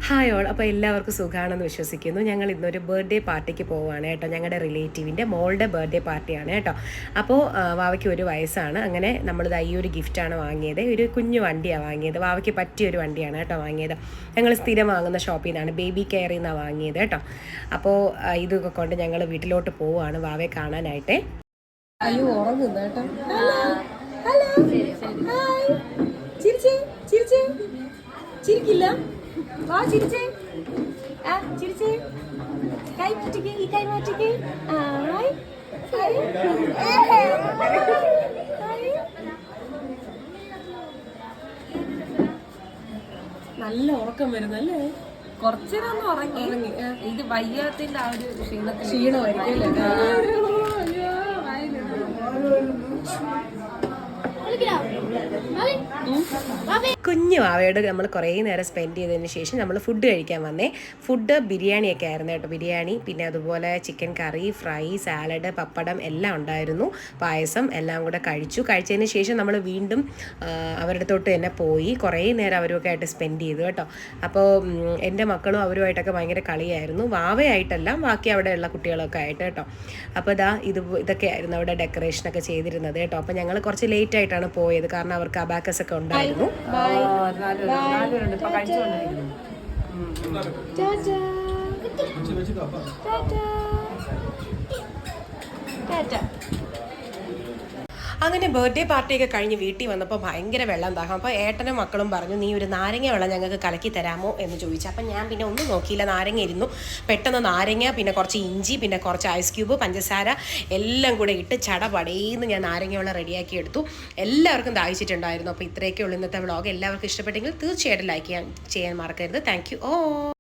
Hi all. അപ്പോൾ എല്ലാവർക്കും സുഖമാണെന്ന് വിശ്വസിക്കുന്നു. ഞങ്ങൾ ഇന്നൊരു ബർത്ത്ഡേ പാർട്ടിക്ക് പോവുകയാണ് കേട്ടോ. ഞങ്ങളുടെ റിലേറ്റീവിൻ്റെ മോളുടെ ബർത്ത്ഡേ പാർട്ടിയാണ് കേട്ടോ. അപ്പോൾ വാവയ്ക്ക് 1 വയസ്സാണ്. അങ്ങനെ നമ്മളിത് ഈ ഒരു ഗിഫ്റ്റാണ് വാങ്ങിയത്. ഒരു കുഞ്ഞു വണ്ടിയാണ് വാങ്ങിയത്. വാവയ്ക്ക് പറ്റിയൊരു വണ്ടിയാണ് കേട്ടോ വാങ്ങിയത്. ഞങ്ങൾ സ്ഥിരം വാങ്ങുന്ന ഷോപ്പിൽ നിന്നാണ്, ബേബി കെയറിൽ നിന്നാണ് വാങ്ങിയത് കേട്ടോ. അപ്പോൾ ഇതൊക്കെ കൊണ്ട് ഞങ്ങൾ വീട്ടിലോട്ട് പോവുകയാണ് വാവയെ കാണാനായിട്ട്. അയ്യോ ഉറങ്ങുന്നു കേട്ടോ. Hello hi. ചിരിച്ചേ ചിരിച്ചേ ചിരിക്കില്ല. വാ ചിരിച്ചേ. ആ ചിരിച്ചേ. കൈ മാറ്റിക്ക്, ഈ കൈ മാറ്റിക്ക്. ഹായ് നല്ല ഉറക്കം വരുന്നല്ലേ? കുറച്ചേരൊന്നും ഉറങ്ങി. ഇത് വയ്യാത്തിന്റെ ആ ഒരു ക്ഷീണമായിരിക്കും. കുഞ്ഞു വാവയോട് നമ്മൾ കുറേ നേരം സ്പെൻഡ് ചെയ്തതിന് ശേഷം നമ്മൾ ഫുഡ് കഴിക്കാൻ വന്നേ. ഫുഡ് ബിരിയാണിയൊക്കെ ആയിരുന്നു കേട്ടോ. ബിരിയാണി, പിന്നെ അതുപോലെ ചിക്കൻ കറി, ഫ്രൈ, സാലഡ്, പപ്പടം എല്ലാം ഉണ്ടായിരുന്നു. പായസം എല്ലാം കൂടെ കഴിച്ചതിന് ശേഷം നമ്മൾ വീണ്ടും അവരുടെ അടുത്തോട്ട് തന്നെ പോയി കുറേ നേരം അവരൊക്കെ ആയിട്ട് സ്പെൻഡ് ചെയ്തു കേട്ടോ. അപ്പോൾ എൻ്റെ മക്കളും അവരുമായിട്ടൊക്കെ ഭയങ്കര കളിയായിരുന്നു. വാവയായിട്ടല്ല, ബാക്കി അവിടെയുള്ള കുട്ടികളൊക്കെ ആയിട്ട് കേട്ടോ. അപ്പോൾ ഇതൊക്കെ ആയിരുന്നു അവിടെ ഡെക്കറേഷനൊക്കെ ചെയ്തിരുന്നത് കേട്ടോ. അപ്പോൾ ഞങ്ങൾ കുറച്ച് ലേറ്റ് ആയിട്ടാണ് പോയത്, കാരണം അവർക്ക് അബാക്കസ് ഒക്കെ ഉണ്ടായിരുന്നു. അങ്ങനെ ബർത്ത്ഡേ പാർട്ടിയൊക്കെ കഴിഞ്ഞ് വീട്ടിൽ വന്നപ്പോൾ ഭയങ്കര വെള്ളം ദാഹം. അപ്പോൾ ഏട്ടനും മക്കളും പറഞ്ഞു, നീ ഒരു നാരങ്ങ വെള്ളം ഞങ്ങൾക്ക് കലക്കി തരാമോ എന്ന് ചോദിച്ചു. അപ്പം ഞാൻ പിന്നെ ഒന്നും നോക്കിയില്ല, നാരങ്ങ ഇരുന്നു. പെട്ടെന്ന് നാരങ്ങ, പിന്നെ കുറച്ച് ഇഞ്ചി, പിന്നെ കുറച്ച് ഐസ് ക്യൂബ്, പഞ്ചസാര എല്ലാം കൂടെ ഇട്ട് ചടപടേന്ന് ഞാൻ നാരങ്ങ വെള്ളം റെഡിയാക്കി എടുത്തു. എല്ലാവർക്കും ദാഹിച്ചിട്ടുണ്ടായിരുന്നു. അപ്പോൾ ഇത്രയൊക്കെ ഉള്ളൂ ഇന്നത്തെ വ്ളോഗ്. എല്ലാവർക്കും ഇഷ്ടപ്പെട്ടെങ്കിൽ തീർച്ചയായിട്ടും ലൈക്ക് ചെയ്യാൻ മറക്കരുത്. Thank you.